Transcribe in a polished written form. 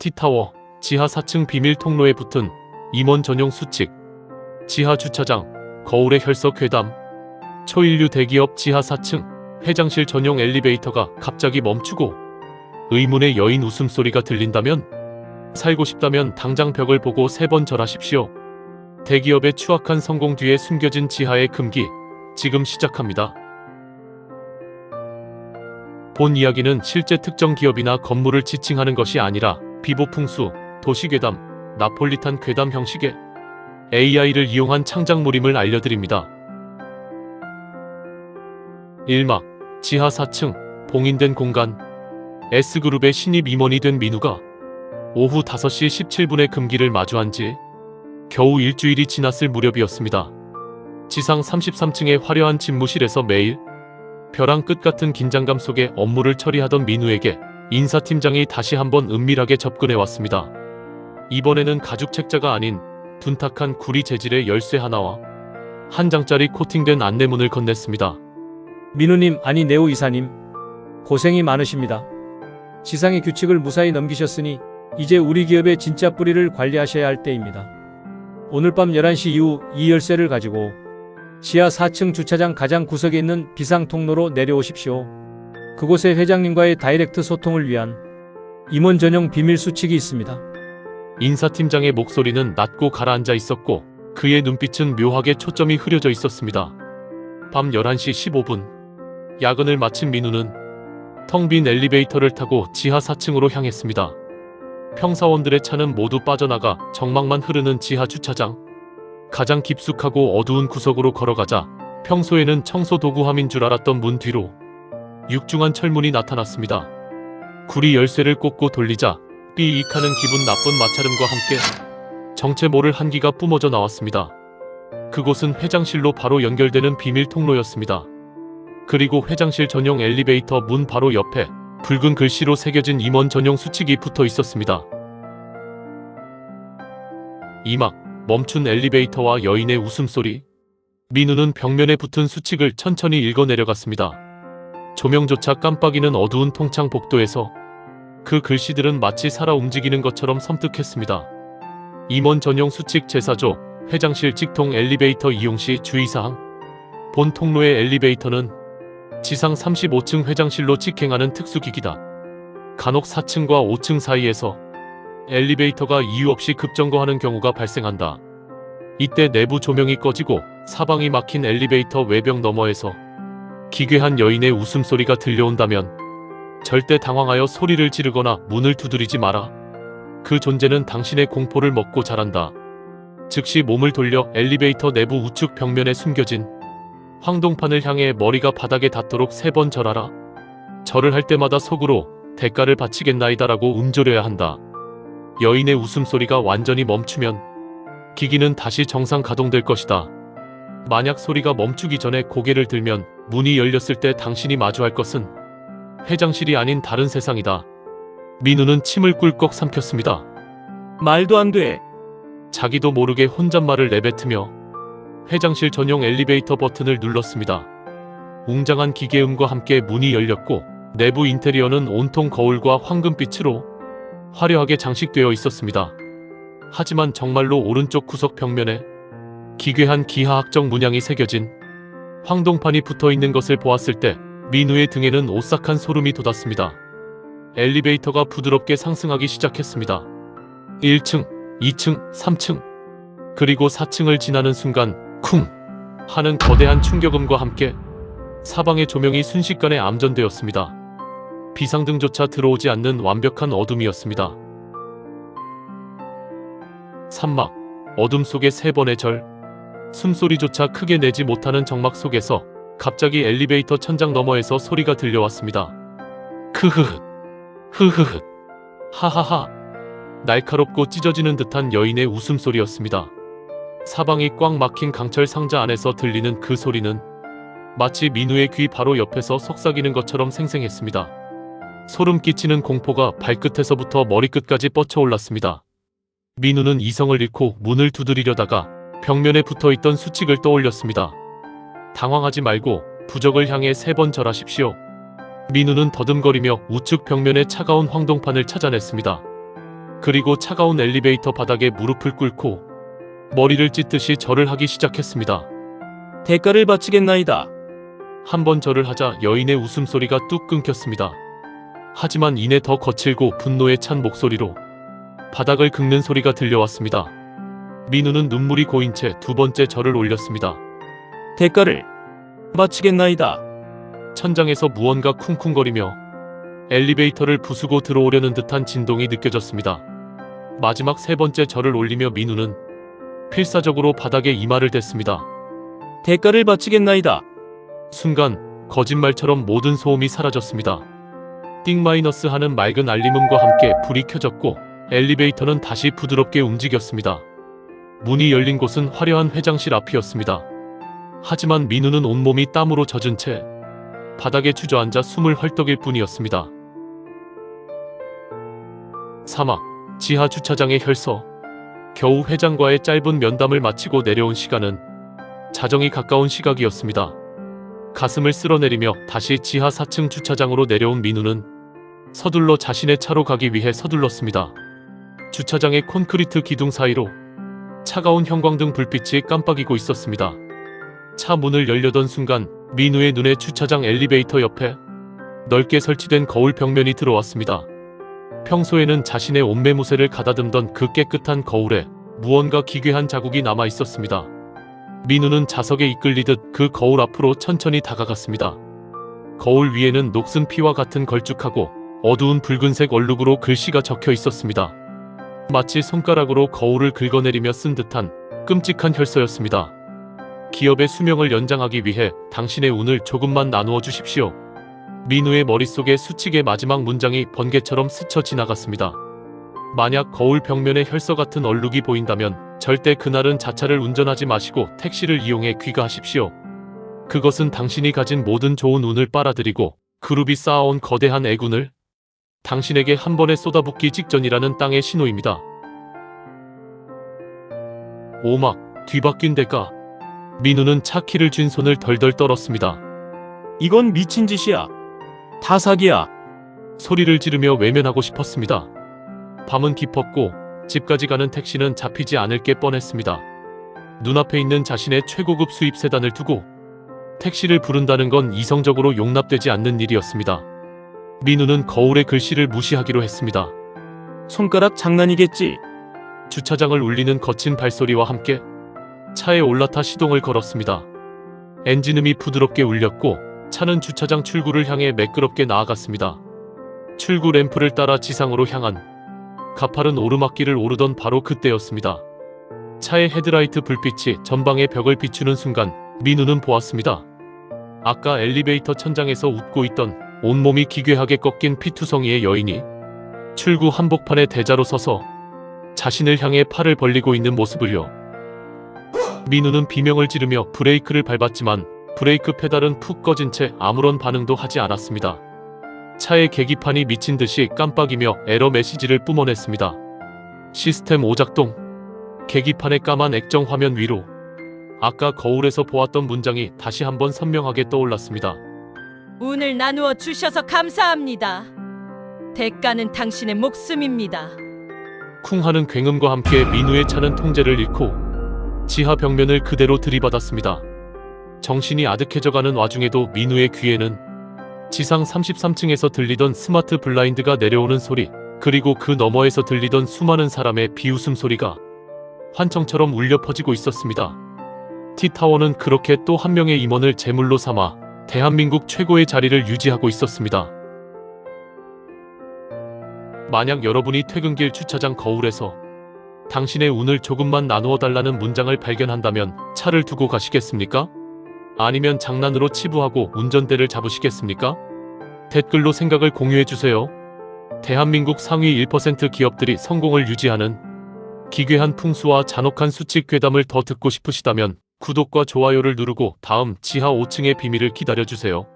T타워 지하 4층 비밀 통로에 붙은 임원 전용 수칙, 지하 주차장, 거울의 혈서 괴담, 초인류 대기업 지하 4층 회장실 전용 엘리베이터가 갑자기 멈추고 의문의 여인 웃음소리가 들린다면, 살고 싶다면 당장 벽을 보고 3번 절하십시오. 대기업의 추악한 성공 뒤에 숨겨진 지하의 금기, 지금 시작합니다. 본 이야기는 실제 특정 기업이나 건물을 지칭하는 것이 아니라 비보풍수, 도시괴담, 나폴리탄 괴담 형식의 AI를 이용한 창작물임을 알려드립니다. 1막 지하 4층 봉인된 공간. S그룹의 신입 임원이 된 민우가 오후 5시 17분에 금기를 마주한 지 겨우 일주일이 지났을 무렵이었습니다. 지상 33층의 화려한 집무실에서 매일 벼랑 끝 같은 긴장감 속에 업무를 처리하던 민우에게 인사팀장이 다시 한번 은밀하게 접근해왔습니다. 이번에는 가죽 책자가 아닌 둔탁한 구리 재질의 열쇠 하나와 한 장짜리 코팅된 안내문을 건넸습니다. 민우님, 아니 네오 이사님, 고생이 많으십니다. 지상의 규칙을 무사히 넘기셨으니 이제 우리 기업의 진짜 뿌리를 관리하셔야 할 때입니다. 오늘 밤 11시 이후 이 열쇠를 가지고 지하 4층 주차장 가장 구석에 있는 비상통로로 내려오십시오. 그곳에 회장님과의 다이렉트 소통을 위한 임원 전용 비밀 수칙이 있습니다. 인사팀장의 목소리는 낮고 가라앉아 있었고 그의 눈빛은 묘하게 초점이 흐려져 있었습니다. 밤 11시 15분 야근을 마친 민우는 텅 빈 엘리베이터를 타고 지하 4층으로 향했습니다. 평사원들의 차는 모두 빠져나가 정막만 흐르는 지하 주차장, 가장 깊숙하고 어두운 구석으로 걸어가자 평소에는 청소 도구함인 줄 알았던 문 뒤로 육중한 철문이 나타났습니다. 구리 열쇠를 꽂고 돌리자 삐익하는 기분 나쁜 마찰음과 함께 정체 모를 한기가 뿜어져 나왔습니다. 그곳은 회장실로 바로 연결되는 비밀 통로였습니다. 그리고 회장실 전용 엘리베이터 문 바로 옆에 붉은 글씨로 새겨진 임원 전용 수칙이 붙어 있었습니다. 2막 멈춘 엘리베이터와 여인의 웃음소리. 민우는 벽면에 붙은 수칙을 천천히 읽어 내려갔습니다. 조명조차 깜빡이는 어두운 통창 복도에서 그 글씨들은 마치 살아 움직이는 것처럼 섬뜩했습니다. 임원 전용 수칙 제4조 회장실 직통 엘리베이터 이용 시 주의사항. 본 통로의 엘리베이터는 지상 35층 회장실로 직행하는 특수기기다. 간혹 4층과 5층 사이에서 엘리베이터가 이유 없이 급정거하는 경우가 발생한다. 이때 내부 조명이 꺼지고 사방이 막힌 엘리베이터 외벽 너머에서 기괴한 여인의 웃음소리가 들려온다면 절대 당황하여 소리를 지르거나 문을 두드리지 마라. 그 존재는 당신의 공포를 먹고 자란다. 즉시 몸을 돌려 엘리베이터 내부 우측 벽면에 숨겨진 황동판을 향해 머리가 바닥에 닿도록 3번 절하라. 절을 할 때마다 속으로 대가를 바치겠나이다라고 움조려야 한다. 여인의 웃음소리가 완전히 멈추면 기기는 다시 정상 가동될 것이다. 만약 소리가 멈추기 전에 고개를 들면 문이 열렸을 때 당신이 마주할 것은 회장실이 아닌 다른 세상이다. 민우는 침을 꿀꺽 삼켰습니다. 말도 안 돼. 자기도 모르게 혼잣말을 내뱉으며 회장실 전용 엘리베이터 버튼을 눌렀습니다. 웅장한 기계음과 함께 문이 열렸고 내부 인테리어는 온통 거울과 황금빛으로 화려하게 장식되어 있었습니다. 하지만 정말로 오른쪽 구석 벽면에 기괴한 기하학적 문양이 새겨진 황동판이 붙어있는 것을 보았을 때 민우의 등에는 오싹한 소름이 돋았습니다. 엘리베이터가 부드럽게 상승하기 시작했습니다. 1층, 2층, 3층, 그리고 4층을 지나는 순간 쿵! 하는 거대한 충격음과 함께 사방의 조명이 순식간에 암전되었습니다. 비상등조차 들어오지 않는 완벽한 어둠이었습니다. 3막 어둠 속의 3번의 절. 숨소리조차 크게 내지 못하는 정막 속에서 갑자기 엘리베이터 천장 너머에서 소리가 들려왔습니다. 크흐흐 흐흐흐 하하하. 날카롭고 찢어지는 듯한 여인의 웃음소리였습니다. 사방이 꽉 막힌 강철 상자 안에서 들리는 그 소리는 마치 민우의 귀 바로 옆에서 속삭이는 것처럼 생생했습니다. 소름 끼치는 공포가 발끝에서부터 머리끝까지 뻗쳐올랐습니다. 민우는 이성을 잃고 문을 두드리려다가 벽면에 붙어있던 수칙을 떠올렸습니다. 당황하지 말고 부적을 향해 3번 절하십시오. 민우는 더듬거리며 우측 벽면의 차가운 황동판을 찾아냈습니다. 그리고 차가운 엘리베이터 바닥에 무릎을 꿇고 머리를 찢듯이 절을 하기 시작했습니다. 대가를 바치겠나이다. 한 번 절을 하자 여인의 웃음소리가 뚝 끊겼습니다. 하지만 이내 더 거칠고 분노에 찬 목소리로 바닥을 긁는 소리가 들려왔습니다. 민우는 눈물이 고인 채 두 번째 절을 올렸습니다. 대가를 바치겠나이다. 천장에서 무언가 쿵쿵거리며 엘리베이터를 부수고 들어오려는 듯한 진동이 느껴졌습니다. 마지막 세 번째 절을 올리며 민우는 필사적으로 바닥에 이마를 댔습니다. 대가를 바치겠나이다. 순간 거짓말처럼 모든 소음이 사라졌습니다. 띵 마이너스 하는 맑은 알림음과 함께 불이 켜졌고 엘리베이터는 다시 부드럽게 움직였습니다. 문이 열린 곳은 화려한 회장실 앞이었습니다. 하지만 민우는 온몸이 땀으로 젖은 채 바닥에 주저앉아 숨을 헐떡일 뿐이었습니다. 사막, 지하 주차장의 혈서. 겨우 회장과의 짧은 면담을 마치고 내려온 시간은 자정이 가까운 시각이었습니다. 가슴을 쓸어내리며 다시 지하 4층 주차장으로 내려온 민우는 서둘러 자신의 차로 가기 위해 서둘렀습니다. 주차장의 콘크리트 기둥 사이로 차가운 형광등 불빛이 깜빡이고 있었습니다. 차 문을 열려던 순간 민우의 눈에 주차장 엘리베이터 옆에 넓게 설치된 거울 벽면이 들어왔습니다. 평소에는 자신의 옷매무새를 가다듬던 그 깨끗한 거울에 무언가 기괴한 자국이 남아 있었습니다. 민우는 자석에 이끌리듯 그 거울 앞으로 천천히 다가갔습니다. 거울 위에는 녹슨 피와 같은 걸쭉하고 어두운 붉은색 얼룩으로 글씨가 적혀 있었습니다. 마치 손가락으로 거울을 긁어내리며 쓴 듯한 끔찍한 혈서였습니다. 기업의 수명을 연장하기 위해 당신의 운을 조금만 나누어 주십시오. 민우의 머릿속에 수칙의 마지막 문장이 번개처럼 스쳐 지나갔습니다. 만약 거울 벽면에 혈서 같은 얼룩이 보인다면 절대 그날은 자차를 운전하지 마시고 택시를 이용해 귀가하십시오. 그것은 당신이 가진 모든 좋은 운을 빨아들이고 그룹이 쌓아온 거대한 애군을 당신에게 한 번에 쏟아붓기 직전이라는 땅의 신호입니다. 오막, 뒤바뀐 대가. 민우는 차 키를 쥔 손을 덜덜 떨었습니다. 이건 미친 짓이야. 다 사기야. 소리를 지르며 외면하고 싶었습니다. 밤은 깊었고 집까지 가는 택시는 잡히지 않을 게 뻔했습니다. 눈앞에 있는 자신의 최고급 수입 세단을 두고 택시를 부른다는 건 이성적으로 용납되지 않는 일이었습니다. 민우는 거울의 글씨를 무시하기로 했습니다. 손가락 장난이겠지. 주차장을 울리는 거친 발소리와 함께 차에 올라타 시동을 걸었습니다. 엔진음이 부드럽게 울렸고 차는 주차장 출구를 향해 매끄럽게 나아갔습니다. 출구 램프를 따라 지상으로 향한 가파른 오르막길을 오르던 바로 그때였습니다. 차의 헤드라이트 불빛이 전방의 벽을 비추는 순간 민우는 보았습니다. 아까 엘리베이터 천장에서 웃고 있던 온몸이 기괴하게 꺾인 피투성이의 여인이 출구 한복판에 대자로 서서 자신을 향해 팔을 벌리고 있는 모습을요. 민우는 비명을 지르며 브레이크를 밟았지만 브레이크 페달은 푹 꺼진 채 아무런 반응도 하지 않았습니다. 차의 계기판이 미친 듯이 깜빡이며 에러 메시지를 뿜어냈습니다. 시스템 오작동. 계기판의 까만 액정 화면 위로 아까 거울에서 보았던 문장이 다시 한번 선명하게 떠올랐습니다. 운을 나누어 주셔서 감사합니다. 대가는 당신의 목숨입니다. 쿵 하는 굉음과 함께 민우의 차는 통제를 잃고 지하 벽면을 그대로 들이받았습니다. 정신이 아득해져가는 와중에도 민우의 귀에는 지상 33층에서 들리던 스마트 블라인드가 내려오는 소리, 그리고 그 너머에서 들리던 수많은 사람의 비웃음 소리가 환청처럼 울려 퍼지고 있었습니다. T타워는 그렇게 또 한 명의 임원을 제물로 삼아 대한민국 최고의 자리를 유지하고 있었습니다. 만약 여러분이 퇴근길 주차장 거울에서 당신의 운을 조금만 나누어 달라는 문장을 발견한다면 차를 두고 가시겠습니까? 아니면 장난으로 치부하고 운전대를 잡으시겠습니까? 댓글로 생각을 공유해주세요. 대한민국 상위 1% 기업들이 성공을 유지하는 기괴한 풍수와 잔혹한 수칙 괴담을 더 듣고 싶으시다면 구독과 좋아요를 누르고 다음 지하 5층의 비밀을 기다려주세요.